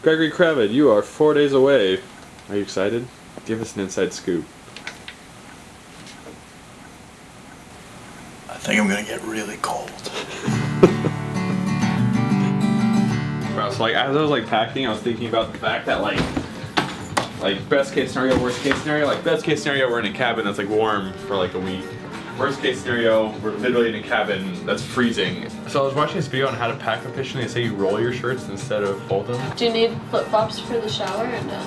Gregory Kravitz, you are 4 days away. Are you excited? Give us an inside scoop. I think I'm gonna get really cold. Bro, so like as I was like packing, I was thinking about the fact that like best case scenario, worst case scenario. Like best case scenario, we're in a cabin that's like warm for like a week. Worst case scenario, we're literally in a cabin that's freezing. So I was watching this video on how to pack efficiently. They say you roll your shirts instead of fold them. Do you need flip-flops for the shower or no?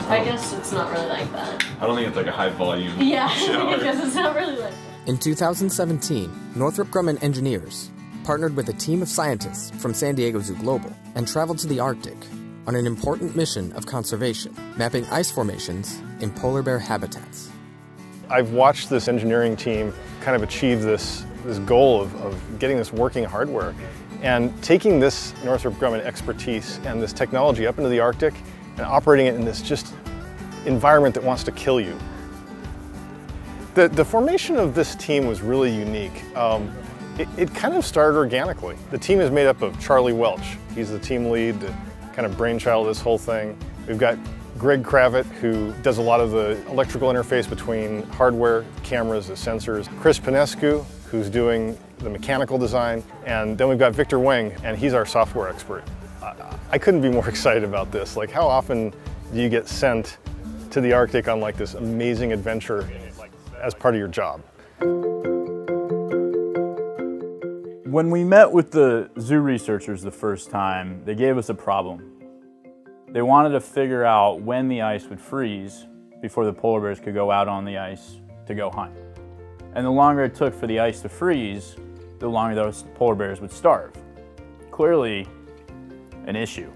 I guess it's not really like that. I don't think it's like a high volume Yeah, shower. I guess it's not really like that. In 2017, Northrop Grumman engineers partnered with a team of scientists from San Diego Zoo Global and traveled to the Arctic on an important mission of conservation, mapping ice formations in polar bear habitats. I've watched this engineering team kind of achieve this goal of getting this working hardware and taking this Northrop Grumman expertise and this technology up into the Arctic and operating it in this just environment that wants to kill you. The formation of this team was really unique. It kind of started organically. The team is made up of Charlie Welch. He's the team lead, the kind of brainchild of this whole thing. We've got Greg Kravitz, who does a lot of the electrical interface between hardware, cameras, the sensors. Chris Pinescu, who's doing the mechanical design. And then we've got Victor Wang, and he's our software expert. I couldn't be more excited about this. Like, how often do you get sent to the Arctic on like this amazing adventure as part of your job? When we met with the zoo researchers the first time, they gave us a problem. They wanted to figure out when the ice would freeze before the polar bears could go out on the ice to go hunt. And the longer it took for the ice to freeze, the longer those polar bears would starve. Clearly, an issue.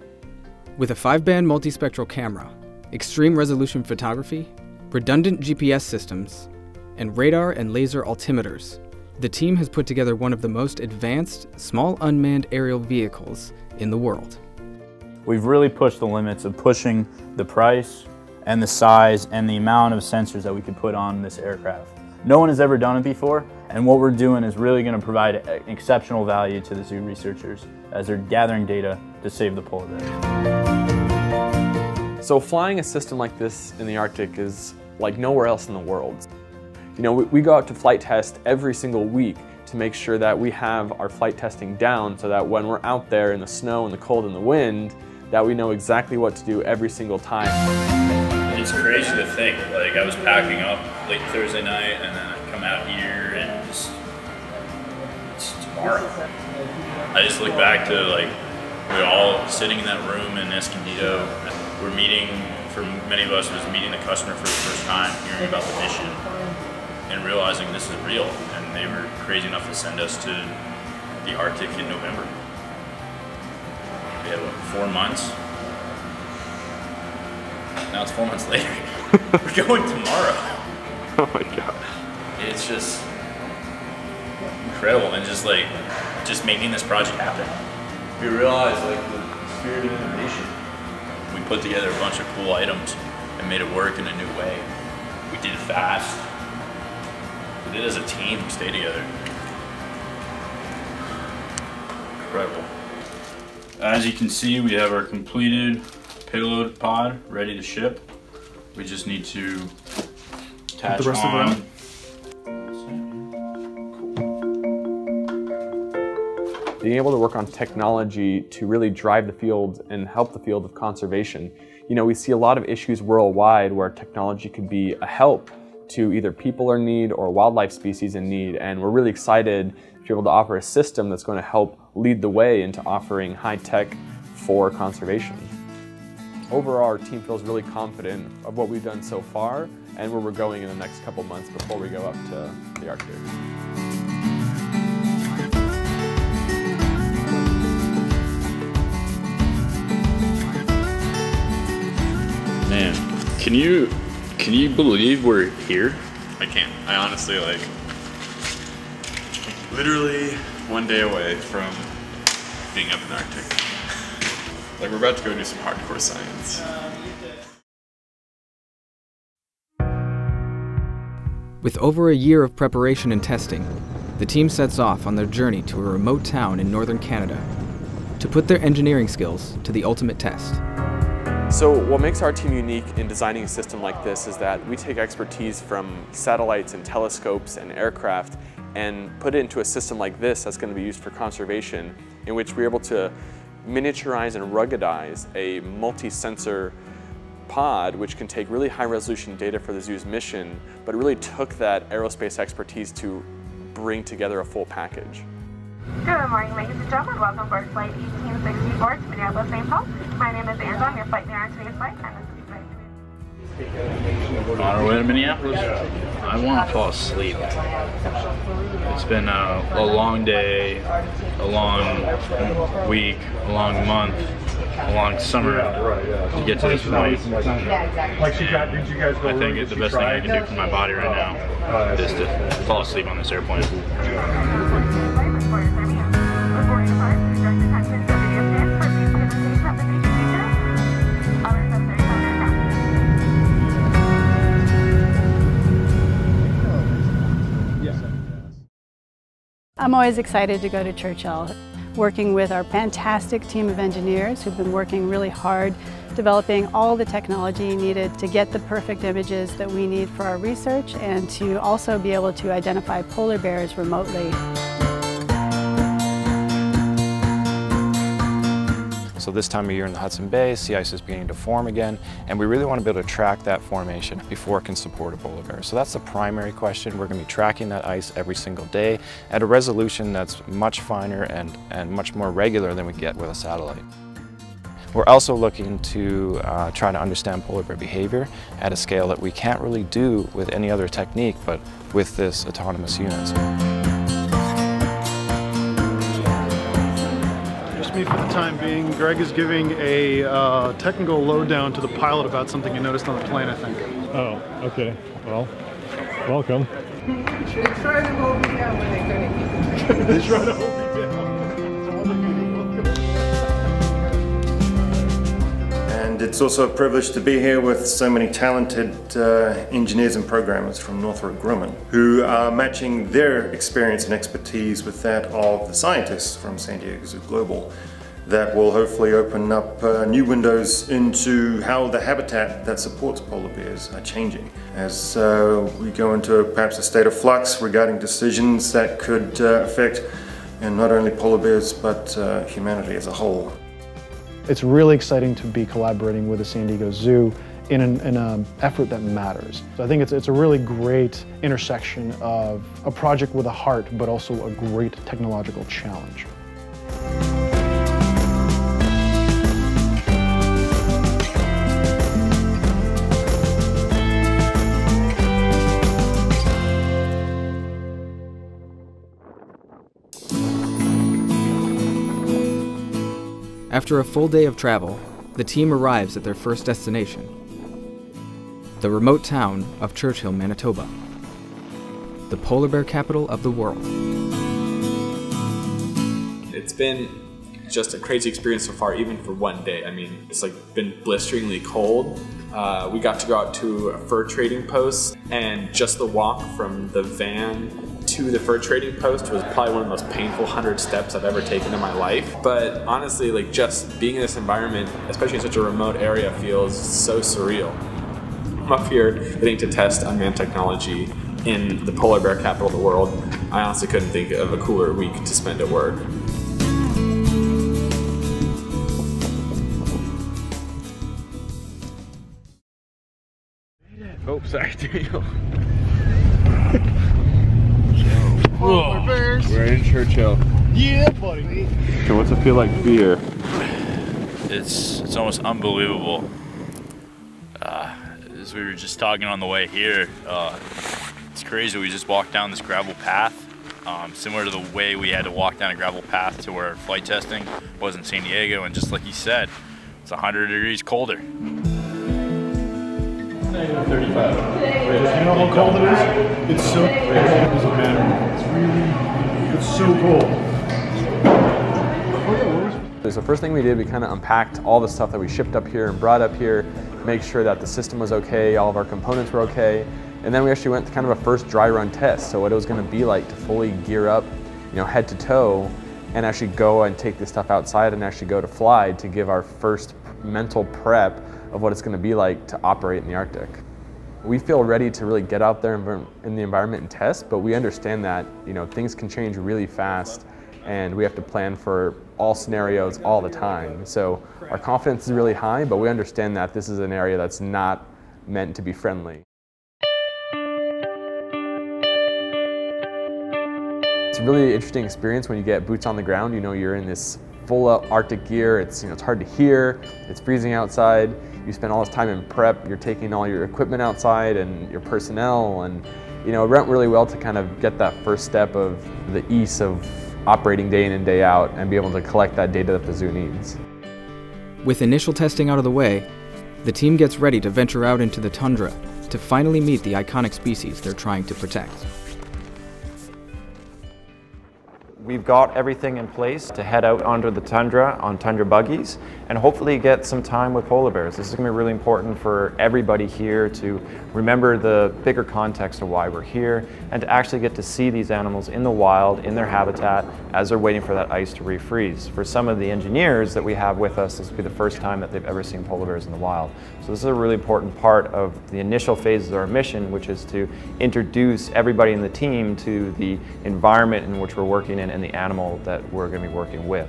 With a 5-band multispectral camera, extreme resolution photography, redundant GPS systems, and radar and laser altimeters, the team has put together one of the most advanced small unmanned aerial vehicles in the world. We've really pushed the limits of pushing the price and the size and the amount of sensors that we could put on this aircraft. No one has ever done it before, and what we're doing is really going to provide exceptional value to the zoo researchers as they're gathering data to save the polar bear. So flying a system like this in the Arctic is like nowhere else in the world. You know, we go out to flight test every single week to make sure that we have our flight testing down so that when we're out there in the snow and the cold and the wind, that we know exactly what to do every single time. It's crazy to think, like I was packing up late Thursday night and then I come out here and it's tomorrow. I just look back to like, we're all sitting in that room in Escondido. We're meeting, for many of us, it was meeting the customer for the first time, hearing about the mission and realizing this is real. And they were crazy enough to send us to the Arctic in November. We had, what, 4 months? Now it's 4 months later. We're going tomorrow. Oh my God. It's just incredible, and just making this project happen. We realized like the spirit of innovation. We put together a bunch of cool items and made it work in a new way. We did it fast. We did it as a team, stay together. Incredible. As you can see, we have our completed payload pod ready to ship. We just need to attach the rest on. of it Being able to work on technology to really drive the field and help the field of conservation. You know, we see a lot of issues worldwide where technology could be a help to either people in need or wildlife species in need, and we're really excited to be able to offer a system that's going to help lead the way into offering high tech for conservation. Overall, our team feels really confident of what we've done so far and where we're going in the next couple months before we go up to the Arctic. Man, can you believe we're here? I can't. I honestly, literally 1 day away from being up in the Arctic. We're about to go do some hardcore science. With over a year of preparation and testing, the team sets off on their journey to a remote town in northern Canada to put their engineering skills to the ultimate test. So what makes our team unique in designing a system like this is that we take expertise from satellites and telescopes and aircraft and put it into a system like this that's going to be used for conservation, in which we're able to miniaturize and ruggedize a multi-sensor pod which can take really high-resolution data for the zoo's mission, but it really took that aerospace expertise to bring together a full package. Good morning, ladies and gentlemen. Welcome aboard Flight 1864 to Minneapolis, St. Paul. My name is Angela. I'm your flight leader on today's flight, and this is Flight On our way to Minneapolis. I want to fall asleep. It's been a long day, a long week, a long month, a long summer to get to this point. And I think the best thing I can do for my body right now is to fall asleep on this airplane. I'm always excited to go to Churchill, working with our fantastic team of engineers who've been working really hard, developing all the technology needed to get the perfect images that we need for our research and to also be able to identify polar bears remotely. So this time of year in the Hudson Bay, sea ice is beginning to form again, and we really want to be able to track that formation before it can support a polar bear. So that's the primary question. We're going to be tracking that ice every single day at a resolution that's much finer and much more regular than we get with a satellite. We're also looking to try to understand polar bear behavior at a scale that we can't really do with any other technique, but with this autonomous unit. Me for the time being. Greg is giving a technical lowdown to the pilot about something he noticed on the plane, I think. Oh, okay. Well, welcome. They tried to hold me down when they couldn't keep it. They tried to hold me down. And it's also a privilege to be here with so many talented engineers and programmers from Northrop Grumman who are matching their experience and expertise with that of the scientists from San Diego Zoo Global. That will hopefully open up new windows into how the habitat that supports polar bears are changing as we go into perhaps a state of flux regarding decisions that could affect not only polar bears but humanity as a whole. It's really exciting to be collaborating with the San Diego Zoo in an effort that matters. So I think it's a really great intersection of a project with a heart, but also a great technological challenge. After a full day of travel, the team arrives at their first destination, the remote town of Churchill, Manitoba, the polar bear capital of the world. It's been just a crazy experience so far, even for one day. I mean, it's like been blisteringly cold. We got to go out to a fur trading post, and just the walk from the van to the fur trading post was probably one of the most painful 100 steps I've ever taken in my life. But honestly, like just being in this environment, especially in such a remote area, feels so surreal. I'm up here getting to test unmanned technology in the polar bear capital of the world. I honestly couldn't think of a cooler week to spend at work. Oh, sorry, Daniel. Polar bears. We're in Churchill. Yeah, buddy. So what's it feel like to be here? It's almost unbelievable. As we were just talking on the way here, it's crazy. We just walked down this gravel path, similar to the way we had to walk down a gravel path to where flight testing was in San Diego, and just like you said, it's 100 degrees colder. -35. You know how cold it is? It's so cold, it doesn't matter. It's so cold. So the first thing we did, we kind of unpacked all the stuff that we shipped up here and brought up here, make sure that the system was okay, all of our components were okay, and then we actually went to kind of a first dry run test, so what it was going to be like to fully gear up, you know, head to toe, and actually go and take this stuff outside and actually go to fly to give our first mental prep of what it's going to be like to operate in the Arctic. We feel ready to really get out there in the environment and test, but we understand that things can change really fast and we have to plan for all scenarios all the time. So our confidence is really high, but we understand that this is an area that's not meant to be friendly. It's a really interesting experience when you get boots on the ground. You're in this full Arctic gear. It's hard to hear. It's freezing outside. You spend all this time in prep. You're taking all your equipment outside and your personnel, and it went really well to kind of get that first step of the ease of operating day in and day out and be able to collect that data that the zoo needs. With initial testing out of the way, the team gets ready to venture out into the tundra to finally meet the iconic species they're trying to protect. We've got everything in place to head out onto the tundra on tundra buggies and hopefully get some time with polar bears. This is going to be really important for everybody here to remember the bigger context of why we're here and to actually get to see these animals in the wild, in their habitat, as they're waiting for that ice to refreeze. For some of the engineers that we have with us, this will be the first time that they've ever seen polar bears in the wild. So this is a really important part of the initial phases of our mission, which is to introduce everybody in the team to the environment in which we're working in and the animal that we're going to be working with.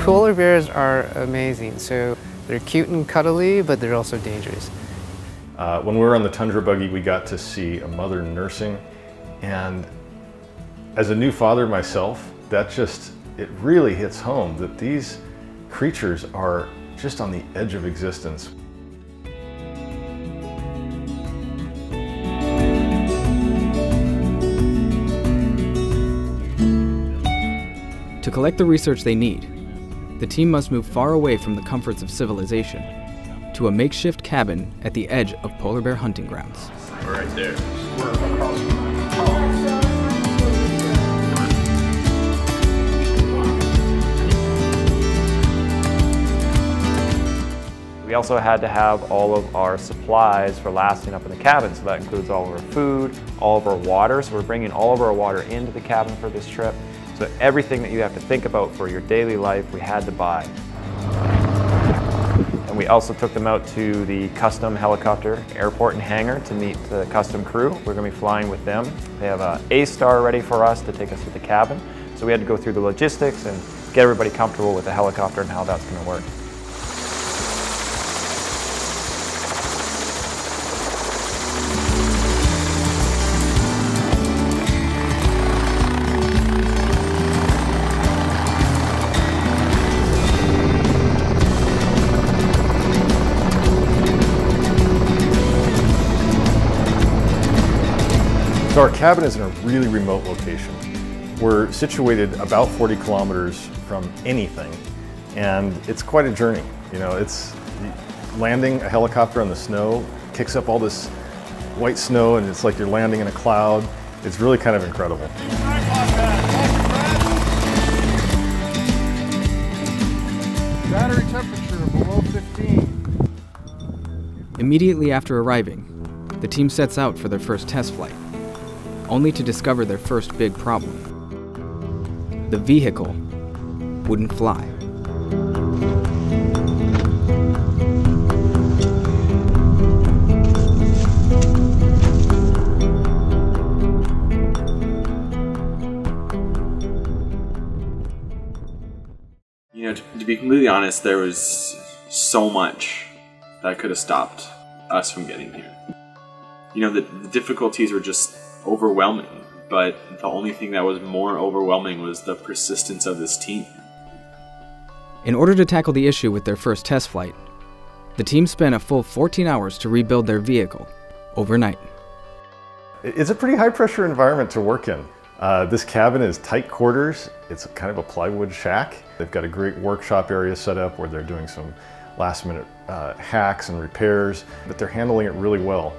Polar bears are amazing. So they're cute and cuddly, but they're also dangerous. When we were on the tundra buggy, we got to see a mother nursing, and as a new father myself, it really hits home that these creatures are just on the edge of existence. To collect the research they need, the team must move far away from the comforts of civilization to a makeshift cabin at the edge of polar bear hunting grounds. We're right there. We also had to have all of our supplies for lasting up in the cabin, so that includes all of our food, all of our water. So we're bringing all of our water into the cabin for this trip. So everything that you have to think about for your daily life, we had to buy. And we also took them out to the custom helicopter airport and hangar to meet the custom crew. We're going to be flying with them. They have an A-Star ready for us to take us to the cabin. So we had to go through the logistics and get everybody comfortable with the helicopter and how that's going to work. So our cabin is in a really remote location. We're situated about 40 kilometers from anything, and it's quite a journey. It's landing a helicopter on the snow, kicks up all this white snow, and it's like you're landing in a cloud. It's really kind of incredible. Battery temperature below 15. Immediately after arriving, the team sets out for their first test flight, only to discover their first big problem. The vehicle wouldn't fly. To be completely honest, there was so much that could have stopped us from getting here. The difficulties were just overwhelming, but the only thing that was more overwhelming was the persistence of this team. In order to tackle the issue with their first test flight, the team spent a full 14 hours to rebuild their vehicle overnight. It's a pretty high pressure environment to work in. This cabin is tight quarters. It's kind of a plywood shack. They've got a great workshop area set up where they're doing some last minute hacks and repairs, but they're handling it really well.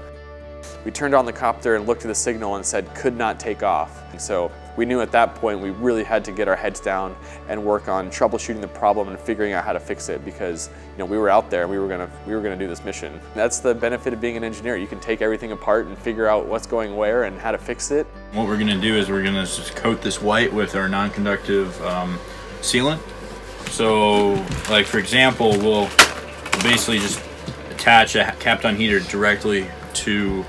We turned on the copter and looked at the signal and said could not take off. And so we knew at that point we really had to get our heads down and work on troubleshooting the problem and figuring out how to fix it, because we were out there and we were gonna do this mission. That's the benefit of being an engineer. You can take everything apart and figure out what's going where and how to fix it. What we're gonna do is we're gonna just coat this white with our non-conductive sealant. So, like for example, we'll basically just attach a Kapton heater directly to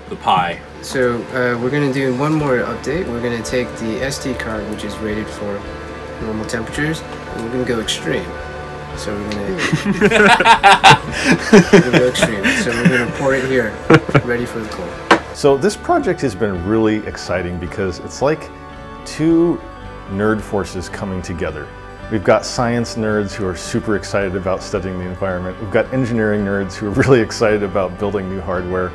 the Pi. So we're going to do one more update. We're going to take the SD card, which is rated for normal temperatures, and we're going to go extreme. So we're going to go extreme. So we're going to pour it here, ready for the cold. So this project has been really exciting because it's like two nerd forces coming together. We've got science nerds who are super excited about studying the environment. We've got engineering nerds who are really excited about building new hardware.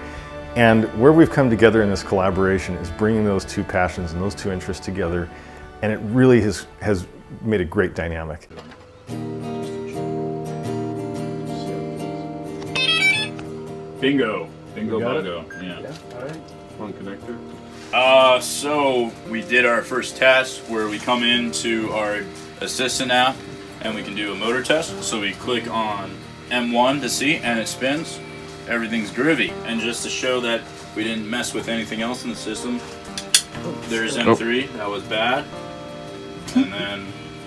And where we've come together in this collaboration is bringing those two passions and those two interests together, and it really has made a great dynamic. Bingo. Bingo bongo. Yeah. All right. One connector. So we did our first test where we come into our assistant app and we can do a motor test. So we click on M1 to see, and it spins. Everything's groovy. And just to show that we didn't mess with anything else in the system, there's M3, that was bad. And then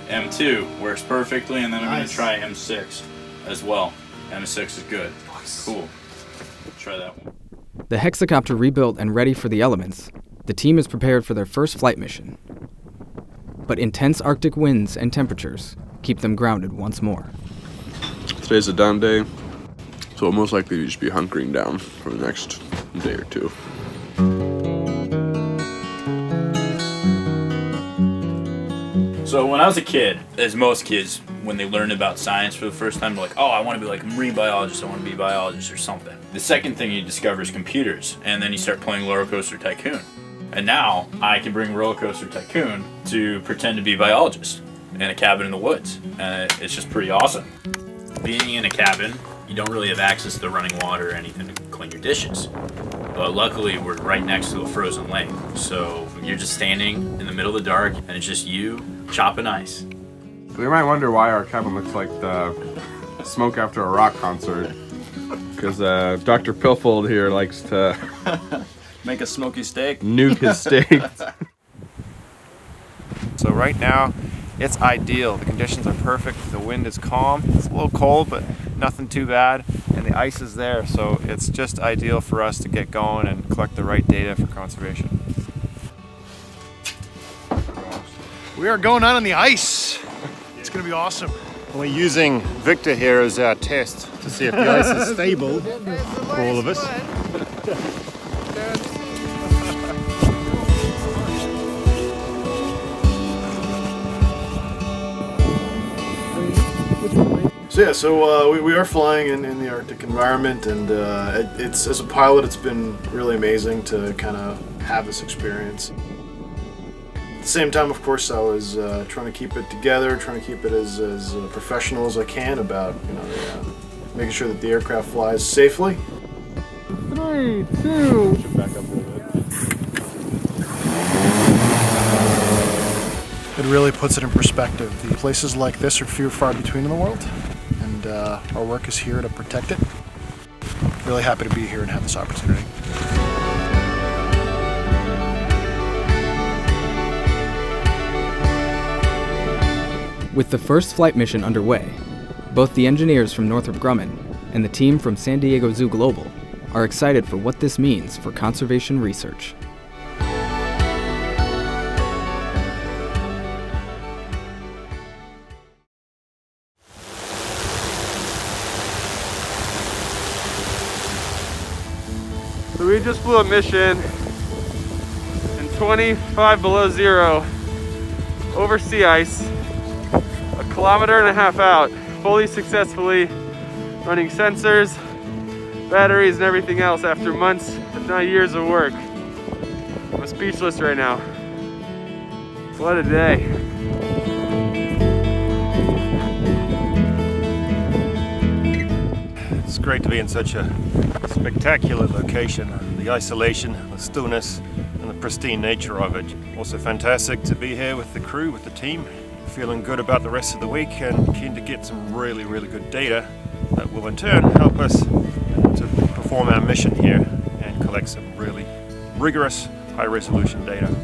M2 works perfectly, and then I'm going to try M6 as well. M6 is good. Cool. Try that one. The hexacopter rebuilt and ready for the elements, the team is prepared for their first flight mission. But intense Arctic winds and temperatures keep them grounded once more. Today's a down day, so we'll most likely just be hunkering down for the next day or two. So when I was a kid, as most kids, when they learn about science for the first time, they're like, oh, I want to be like a marine biologist, I want to be a biologist or something. The second thing you discover is computers, and then you start playing Roller Coaster Tycoon. And now I can bring Roller Coaster Tycoon to pretend to be a biologist in a cabin in the woods. And it's just pretty awesome. Being in a cabin, you don't really have access to running water or anything to clean your dishes. But luckily, we're right next to a frozen lake. So you're just standing in the middle of the dark, and it's just you chopping ice. We might wonder why our cabin looks like the smoke after a rock concert. Because Dr. Pilfold here likes to make a smoky steak. Nuke his steak. So right now, it's ideal. The conditions are perfect. The wind is calm. It's a little cold, but nothing too bad. And the ice is there, so it's just ideal for us to get going and collect the right data for conservation. We are going out on the ice. It's going to be awesome. We're using Victor here as our test to see if the ice is stable for all of us. So we are flying in the Arctic environment, and it's, as a pilot, it's been really amazing to kind of have this experience. At the same time, of course, I was trying to keep it together, trying to keep it as professional as I can about making sure that the aircraft flies safely. 3, 2. Should back up a little bit. It really puts it in perspective. The places like this are few and far between in the world, and our work is here to protect it. Really happy to be here and have this opportunity. With the first flight mission underway, both the engineers from Northrop Grumman and the team from San Diego Zoo Global are excited for what this means for conservation research. So we just flew a mission in 25 below zero over sea ice, 1.5 kilometers out, fully successfully running sensors, batteries, and everything else after months, if not years of work. I'm speechless right now. What a day. It's great to be in such a spectacular location. The isolation, the stillness, and the pristine nature of it. Also fantastic to be here with the crew, with the team. Feeling good about the rest of the week and keen to get some really good data that will in turn help us to perform our mission here and collect some really rigorous, high-resolution data.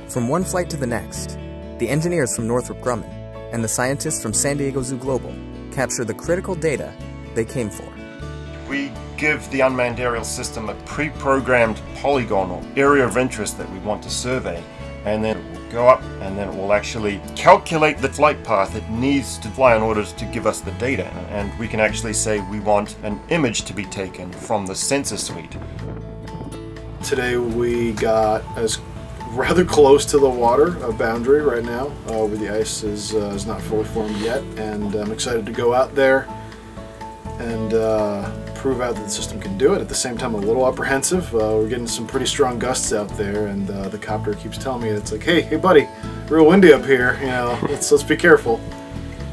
From one flight to the next, the engineers from Northrop Grumman and the scientists from San Diego Zoo Global capture the critical data they came for. We give the unmanned aerial system a pre-programmed polygon or area of interest that we want to survey, and then it will go up and then it will actually calculate the flight path it needs to fly in order to give us the data, and we can actually say we want an image to be taken from the sensor suite. Today we got as rather close to the water, a boundary right now, where the ice is not fully formed yet, and I'm excited to go out there and prove out that the system can do it. At the same time, a little apprehensive. We're getting some pretty strong gusts out there, and the copter keeps telling me, it's like, hey buddy, real windy up here, you know, let's be careful.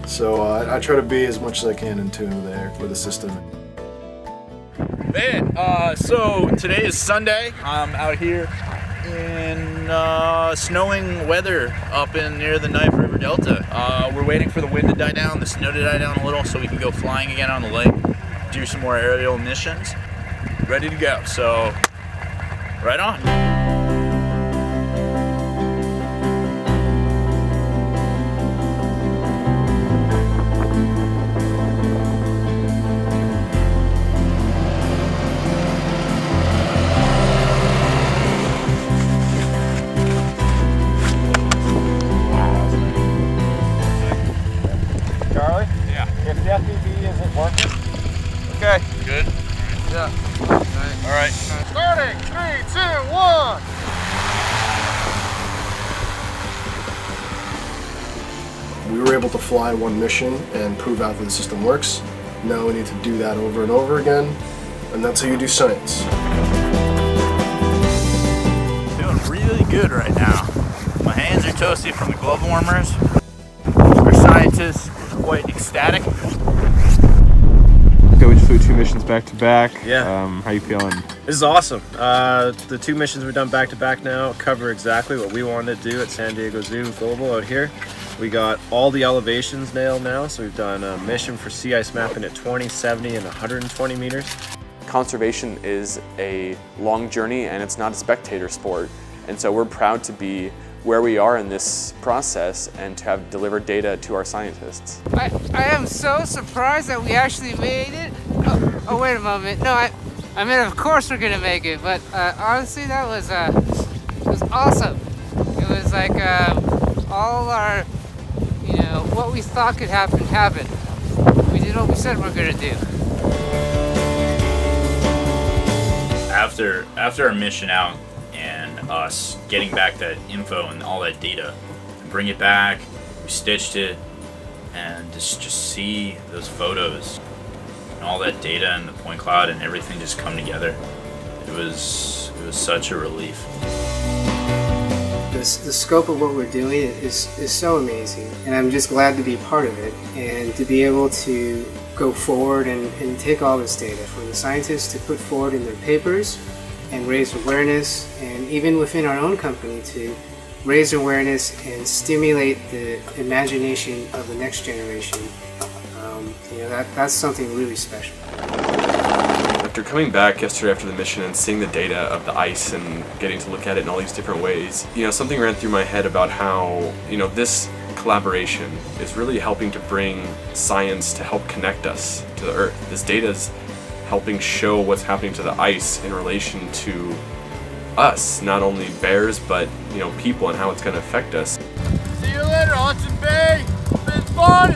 So I try to be as much as I can in tune with the system. Man, so today is Sunday. I'm out here in snowing weather up in near the Knife River Delta. We're waiting for the wind to die down, the snow to die down a little so we can go flying again on the lake, do some more aerial missions. Ready to go, so right on. Charlie? Yeah. If the FPV isn't working. Okay. Good? Yeah. All right. Starting, 3, 2, 1. We were able to fly one mission and prove out that the system works. Now we need to do that over and over again, and that's how you do science. Feeling really good right now. My hands are toasty from the glove warmers. Our scientists are quite ecstatic. Okay, we just flew 2 missions back to back. Yeah. How you feeling? This is awesome. The 2 missions we've done back to back now cover exactly what we wanted to do at San Diego Zoo Fillable out here. We got all the elevations nailed now, so we've done a mission for sea ice mapping at 20, 70, and 120 meters. Conservation is a long journey and it's not a spectator sport. And so we're proud to be where we are in this process and to have delivered data to our scientists. I am so surprised that we actually made it. Oh wait a moment. No, I mean, of course we're gonna make it, but honestly, that was awesome. It was like all our, you know, what we thought could happen happened. We did what we said we're gonna do. After our mission out and us getting back that info and all that data, bring it back, we stitched it, and just see those photos and all that data and the point cloud and everything just come together. It was such a relief. The scope of what we're doing is so amazing, and I'm just glad to be part of it and to be able to go forward and take all this data for the scientists to put forward in their papers and raise awareness, and even within our own company to raise awareness and stimulate the imagination of the next generation. You know, that's something really special. After coming back yesterday after the mission and seeing the data of the ice and getting to look at it in all these different ways, you know, something ran through my head about how, you know, this collaboration is really helping to bring science to help connect us to the Earth. This data is helping show what's happening to the ice in relation to us, not only bears, but, you know, people and how it's going to affect us. See you later, Hudson Bay. It's been fun.